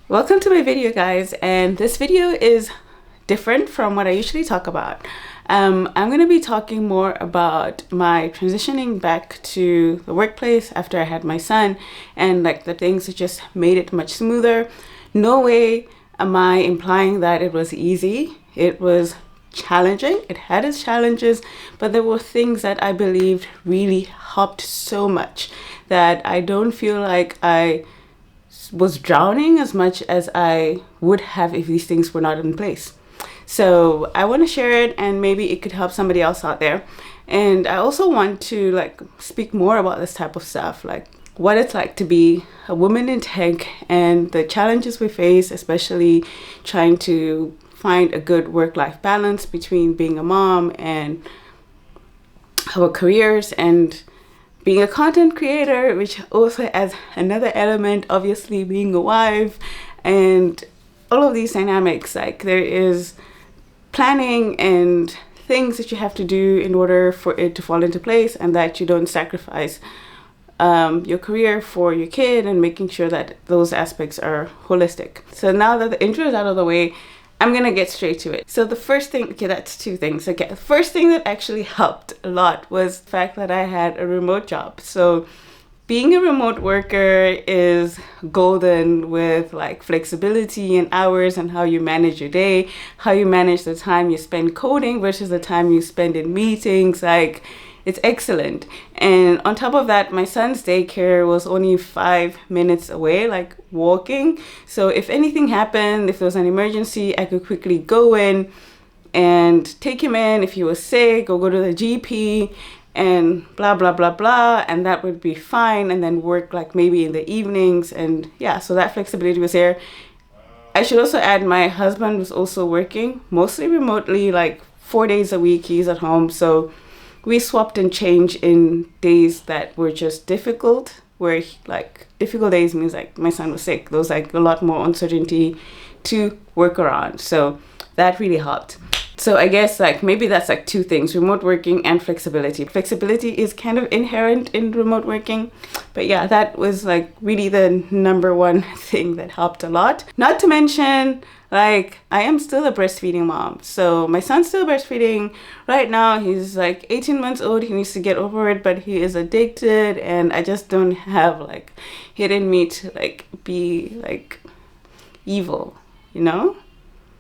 Welcome to my video, guys, and this video is different from what I usually talk about. I'm going to be talking more about my transitioning back to the workplace after I had my son, and like the things that just made it much smoother. No way am I implying that it was easy. It was challenging. It had its challenges, but there were things that I believed really helped so much that I don't feel like I was drowning as much as I would have if these things were not in place. So I want to share it, and maybe it could help somebody else out there. And I also want to speak more about this type of stuff, like what it's like to be a woman in tech and the challenges we face, especially trying to find a good work-life balance between being a mom and our careers, and being a content creator, which also adds another element, obviously being a wife, and all of these dynamics. Like, there is planning and things that you have to do in order for it to fall into place, and that you don't sacrifice your career for your kid, and making sure that those aspects are holistic. So now that the intro is out of the way, I'm gonna get straight to it. So the first thing, okay, that's two things. Okay, the first thing that actually helped a lot was the fact that I had a remote job. So being a remote worker is golden with like flexibility and hours, and how you manage your day, how you manage the time you spend coding versus the time you spend in meetings. Like, it's excellent. And on top of that, my son's daycare was only 5 minutes away, like walking. So if anything happened, if there was an emergency, I could quickly go in and take him in. If he was sick, or go to the GP and blah, blah, blah, blah. And that would be fine. And then work like maybe in the evenings. And yeah, so that flexibility was there. I should also add, my husband was also working mostly remotely, like 4 days a week. He's at home. So we swapped and changed in days that were just difficult, where difficult days means like my son was sick. There was like a lot more uncertainty to work around. So that really helped. So I guess like maybe that's like two things: remote working and flexibility. Flexibility is kind of inherent in remote working. But yeah, that was like really the number one thing that helped a lot. Not to mention, like, I am still a breastfeeding mom. So my son's still breastfeeding right now. He's like 18 months old. He needs to get over it, but he is addicted, and I just don't have like it in me to like be like evil, you know?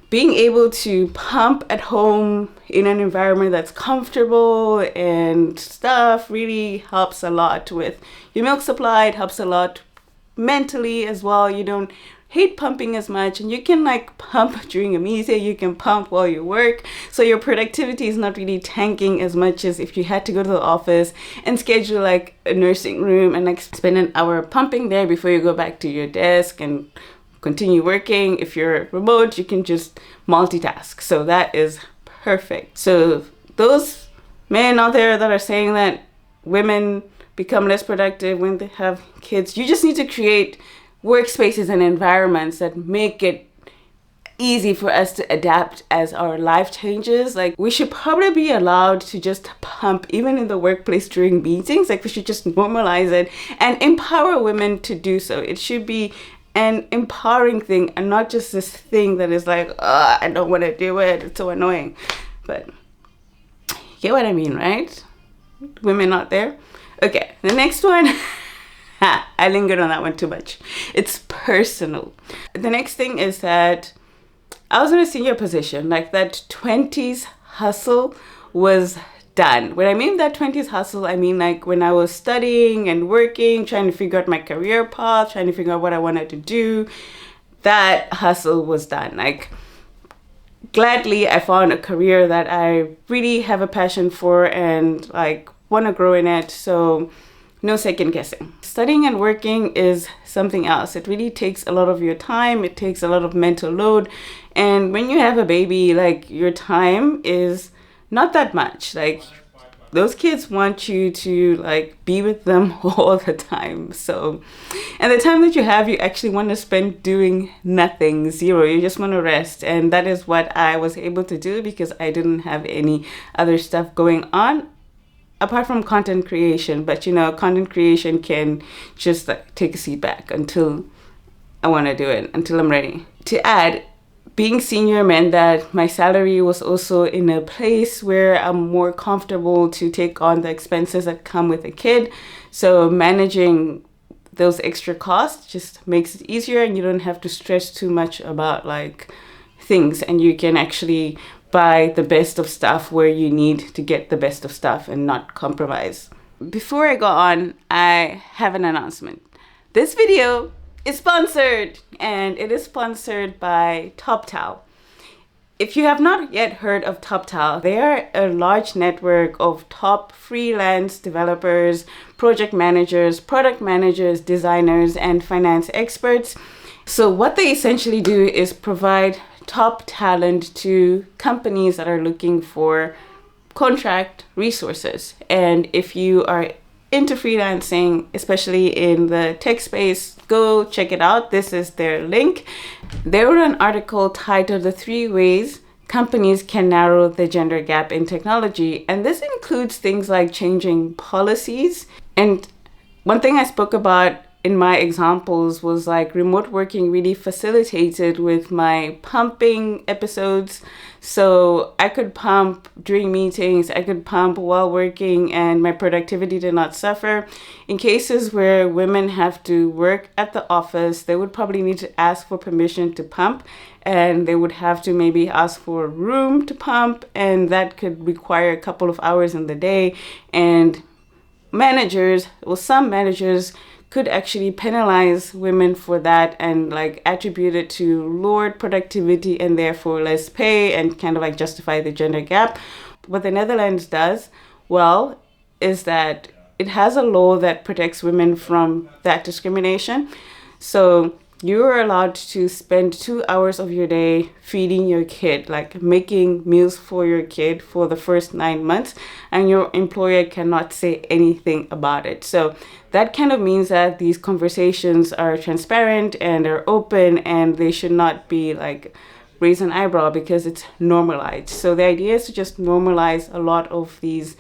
Being able to pump at home in an environment that's comfortable and stuff really helps a lot with your milk supply. It helps a lot mentally as well. You don't hate pumping as much, and you can like pump during a meeting, you can pump while you work, so your productivity is not really tanking as much as if you had to go to the office and schedule like a nursing room and like spend an hour pumping there before you go back to your desk and continue working. If you're remote, you can just multitask. So that is perfect. So those men out there that are saying that women become less productive when they have kids, you just need to create workspaces and environments that make it easy for us to adapt as our life changes. Like, we should probably be allowed to just pump even in the workplace during meetings. Like, we should just normalize it and empower women to do so. It should be an empowering thing, and not just this thing that is like, I don't want to do it, it's so annoying. But you get what I mean, right? Women out there. Okay, the next one. I lingered on that one too much. It's personal. The next thing is that I was in a senior position. Like, that 20s hustle was done. When I mean that 20s hustle, I mean like when I was studying and working, trying to figure out my career path, trying to figure out what I wanted to do. That hustle was done. Like, gladly, I found a career that I really have a passion for and like want to grow in it. So no second guessing. Studying and working is something else. It really takes a lot of your time. It takes a lot of mental load. And when you have a baby, like, your time is not that much. Like, those kids want you to like be with them all the time. So, and the time that you have, you actually want to spend doing nothing, zero. You just want to rest. And that is what I was able to do because I didn't have any other stuff going on apart from content creation. But you know, content creation can just like take a seat back until I want to do it until I'm ready. To add, being senior meant that my salary was also in a place where I'm more comfortable to take on the expenses that come with a kid. So managing those extra costs just makes it easier, and you don't have to stress too much about like things, and you can actually buy the best of stuff where you need to get the best of stuff and not compromise. Before I go on, I have an announcement. This video is sponsored, and it is sponsored by Toptal. If you have not yet heard of Toptal, they are a large network of top freelance developers, project managers, product managers, designers, and finance experts. So what they essentially do is provide top talent to companies that are looking for contract resources. And if you are into freelancing, especially in the tech space, go check it out. This is their link. They wrote an article titled "The 3 Ways Companies Can Narrow the Gender Gap in Technology." And this includes things like changing policies. And one thing I spoke about in my examples was like remote working really facilitated with my pumping episodes. So I could pump during meetings, I could pump while working, and my productivity did not suffer. In cases where women have to work at the office, they would probably need to ask for permission to pump, and they would have to maybe ask for a room to pump, and that could require a couple of hours in the day. And some managers could actually penalize women for that and like attribute it to lowered productivity and therefore less pay, and kind of like justify the gender gap. What the Netherlands does well is that it has a law that protects women from that discrimination. So you're allowed to spend 2 hours of your day feeding your kid, like making meals for your kid for the first 9 months, and your employer cannot say anything about it. So that kind of means that these conversations are transparent and are open, and they should not be like raise an eyebrow because it's normalized. So the idea is to just normalize a lot of these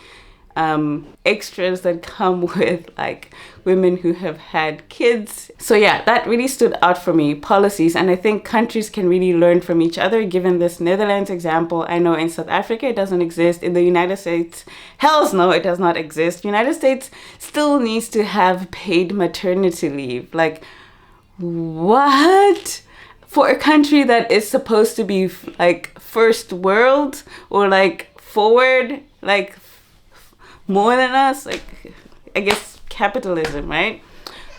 extras that come with like women who have had kids. So yeah, that really stood out for me, policies. And I think countries can really learn from each other. Given this Netherlands example, I know in South Africa it doesn't exist. In the United States, hells no, it does not exist. United States still needs to have paid maternity leave. Like, what? For a country that is supposed to be like first world or like forward, like more than us, like I guess capitalism, right?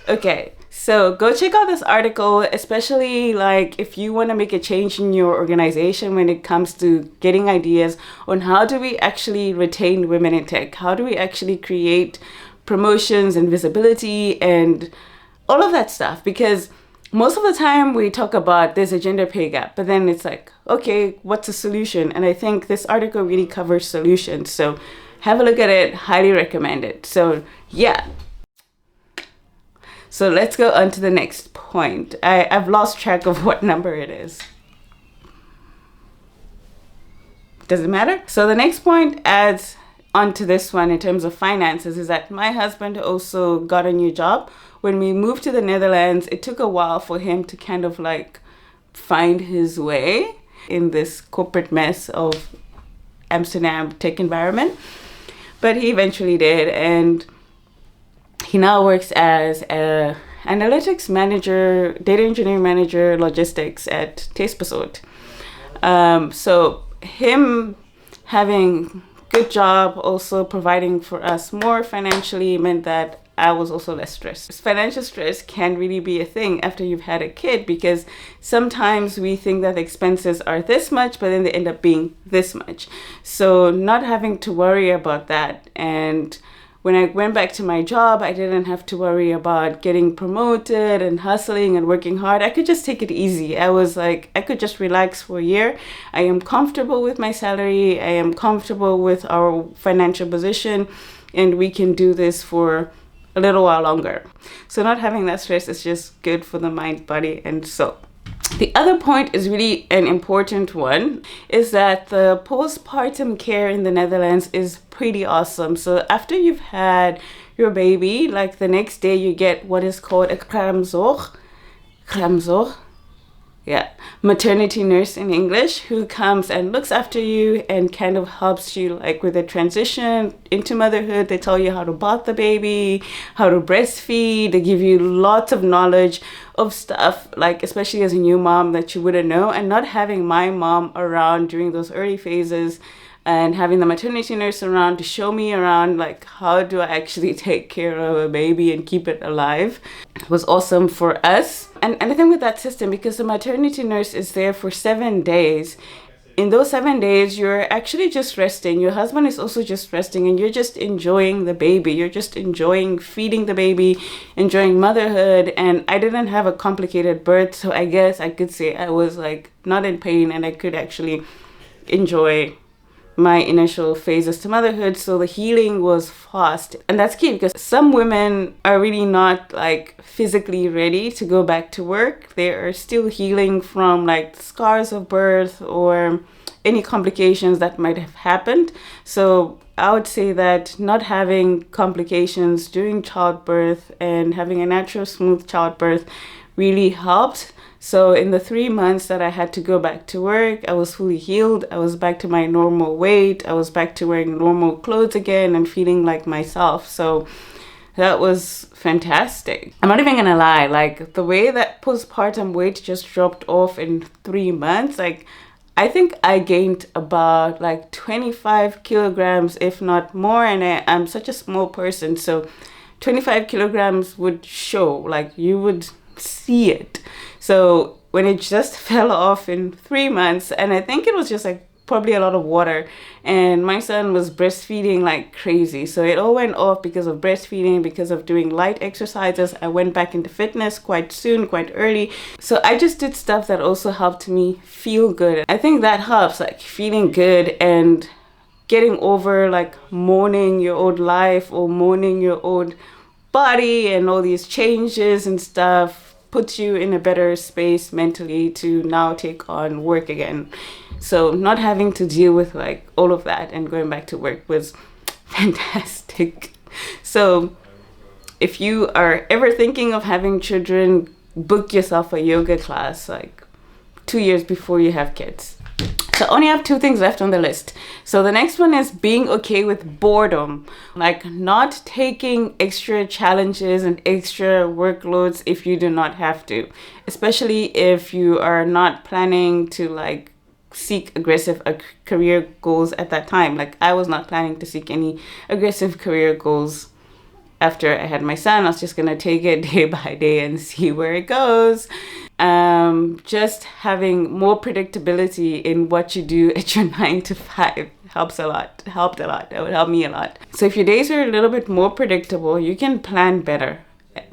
Okay, so go check out this article, especially like if you want to make a change in your organization when it comes to getting ideas on how do we actually retain women in tech, how do we actually create promotions and visibility and all of that stuff. Because most of the time we talk about there's a gender pay gap, but then it's like, okay, what's a solution? And I think this article really covers solutions. So have a look at it, highly recommend it. So yeah. So let's go on to the next point. I've lost track of what number it is. Does it matter? So the next point adds onto this one in terms of finances is that my husband also got a new job. When we moved to the Netherlands, it took a while for him to kind of like find his way in this corporate mess of Amsterdam tech environment. But he eventually did, and he now works as a analytics manager, data engineering manager, logistics at Toptal. So him having good job, also providing for us more financially, meant that I was also less stressed. Financial stress can really be a thing after you've had a kid, because sometimes we think that the expenses are this much, but then they end up being this much. So not having to worry about that. And when I went back to my job, I didn't have to worry about getting promoted and hustling and working hard. I could just take it easy. I was like, I could just relax for a year. I am comfortable with my salary. I am comfortable with our financial position, and we can do this for a little while longer. So not having that stress is just good for the mind, body, and soul. The other point is really an important one, is that the postpartum care in the Netherlands is pretty awesome. So after you've had your baby, like the next day you get what is called a kraamzorg. Klamzor, yeah, maternity nurse in English, who comes and looks after you and kind of helps you like with the transition into motherhood. They tell you how to bath the baby, how to breastfeed. They give you lots of knowledge of stuff, like especially as a new mom that you wouldn't know. And not having my mom around during those early phases and having the maternity nurse around to show me around, like how do I actually take care of a baby and keep it alive, was awesome for us. And I think with that system, because the maternity nurse is there for 7 days, in those 7 days, you're actually just resting. Your husband is also just resting, and you're just enjoying the baby. You're just enjoying feeding the baby, enjoying motherhood. And I didn't have a complicated birth, so I guess I could say I was like not in pain, and I could actually enjoy my initial phases to motherhood. So the healing was fast, and that's key because some women are really not like physically ready to go back to work. They are still healing from like scars of birth or any complications that might have happened. So I would say that not having complications during childbirth and having a natural smooth childbirth really helped. So in the 3 months that I had to go back to work, I was fully healed. I was back to my normal weight. I was back to wearing normal clothes again and feeling like myself. So that was fantastic. I'm not even gonna lie, like the way that postpartum weight just dropped off in 3 months, like I think I gained about like 25 kilograms, if not more. And I'm such a small person, so 25 kilograms would show, like you would see it. So when it just fell off in 3 months, and I think it was just like probably a lot of water, and my son was breastfeeding like crazy, so it all went off because of breastfeeding, because of doing light exercises. I went back into fitness quite soon, quite early, so I just did stuff that also helped me feel good. I think that helps, like feeling good and getting over like mourning your old life or mourning your old body and all these changes and stuff puts you in a better space mentally to now take on work again. So not having to deal with like all of that and going back to work was fantastic. So if you are ever thinking of having children, book yourself a yoga class like 2 years before you have kids. So I only have 2 things left on the list. So the next one is being okay with boredom, like not taking extra challenges and extra workloads if you do not have to, especially if you are not planning to like seek aggressive career goals at that time. Like I was not planning to seek any aggressive career goals after I had my son. I was just gonna take it day by day and see where it goes. Just having more predictability in what you do at your 9 to 5 helped a lot. It would help me a lot. So if your days are a little bit more predictable, you can plan better,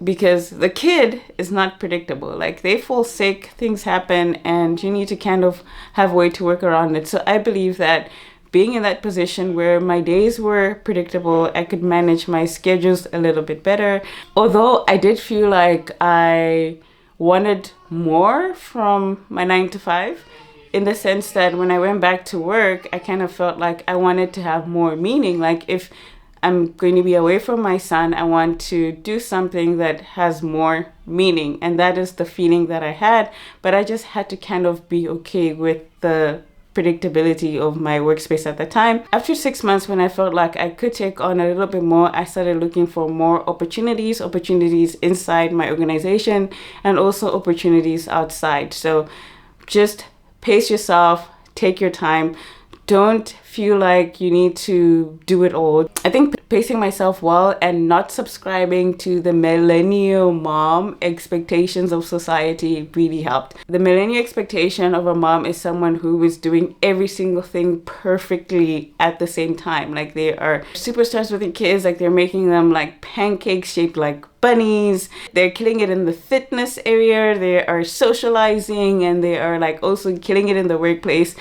because the kid is not predictable. Like they fall sick, things happen, and you need to kind of have a way to work around it. So I believe that being in that position where my days were predictable, I could manage my schedules a little bit better. Although I did feel like I wanted more from my 9 to 5, in the sense that when I went back to work, I kind of felt like I wanted to have more meaning. Like if I'm going to be away from my son, I want to do something that has more meaning. And that is the feeling that I had. But I just had to kind of be okay with the predictability of my workspace at the time. After 6 months, when I felt like I could take on a little bit more, I started looking for more opportunities inside my organization and also opportunities outside. So just pace yourself, take your time. Don't feel like you need to do it all. I think pacing myself well and not subscribing to the millennial mom expectations of society really helped. The millennial expectation of a mom is someone who is doing every single thing perfectly at the same time. Like they are superstars with their kids, like they're making them like pancakes shaped like bunnies. They're killing it in the fitness area. They are socializing, and they are like also killing it in the workplace.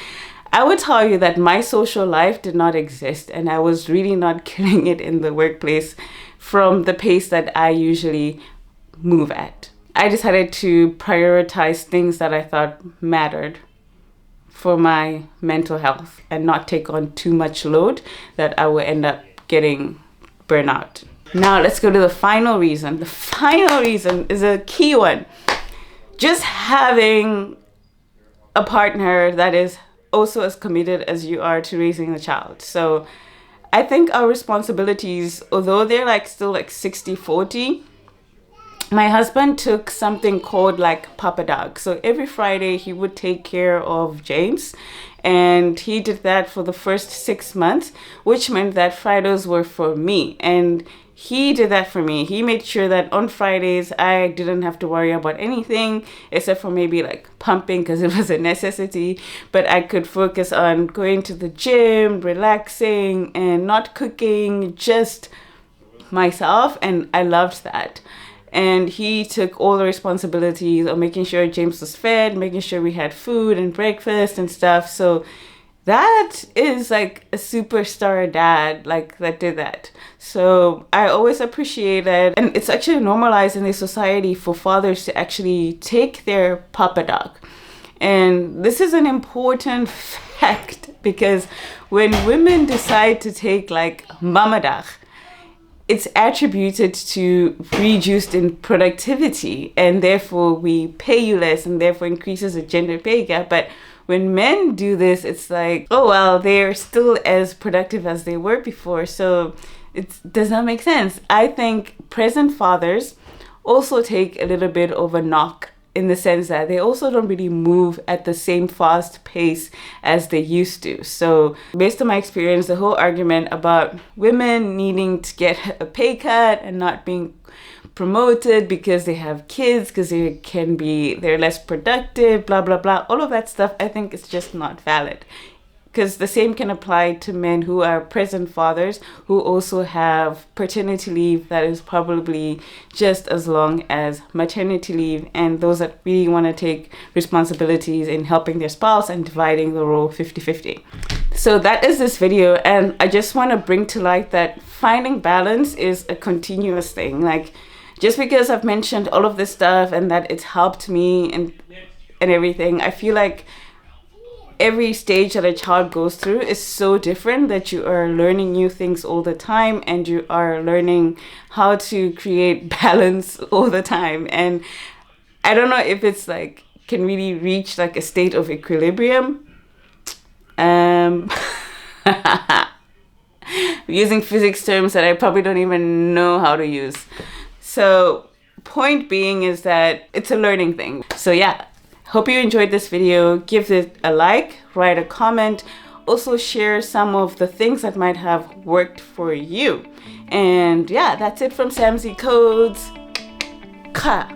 I would tell you that my social life did not exist, and I was really not killing it in the workplace from the pace that I usually move at. I decided to prioritize things that I thought mattered for my mental health and not take on too much load that I would end up getting burnout. Now let's go to the final reason. The final reason is a key one. just having a partner that is also as committed as you are to raising a child. So I think our responsibilities, although they're like still like 60-40, my husband took something called like Papa Dog. So every Friday he would take care of James, and he did that for the first 6 months, which meant that Fridays were for me. And he did that for me. He made sure that on Fridays I didn't have to worry about anything except for maybe like pumping, because it was a necessity, but I could focus on going to the gym, relaxing, and not cooking, just myself. And I loved that. And he took all the responsibilities of making sure James was fed, making sure we had food and breakfast and stuff. So that is like a superstar dad, like, that did that. So I always appreciate it. And it's actually normalized in the society for fathers to actually take their Papa Dog. And this is an important fact, because when women decide to take like Mama Dog, it's attributed to reduced in productivity, and therefore we pay you less, and therefore increases the gender pay gap. But when men do this, it's like, oh well, they're still as productive as they were before. So it does not make sense. I think present fathers also take a little bit of a knock, in the sense that they also don't really move at the same fast pace as they used to. So based on my experience, the whole argument about women needing to get a pay cut and not being promoted because they have kids, because they're less productive, blah blah blah, all of that stuff, I think it's just not valid. Because the same can apply to men who are present fathers, who also have paternity leave that is probably just as long as maternity leave, and those that really want to take responsibilities in helping their spouse and dividing the role 50-50. So that is this video, and I just want to bring to light that finding balance is a continuous thing. Like, just because I've mentioned all of this stuff and that it's helped me and everything, I feel like every stage that a child goes through is so different, that you are learning new things all the time, and you are learning how to create balance all the time. And I don't know if it's like can really reach like a state of equilibrium. Using physics terms that I probably don't even know how to use. So point being is that it's a learning thing. So yeah, hope you enjoyed this video. Give it a like, write a comment, also share some of the things that might have worked for you. And yeah, that's it from Samzy Codes. Ka.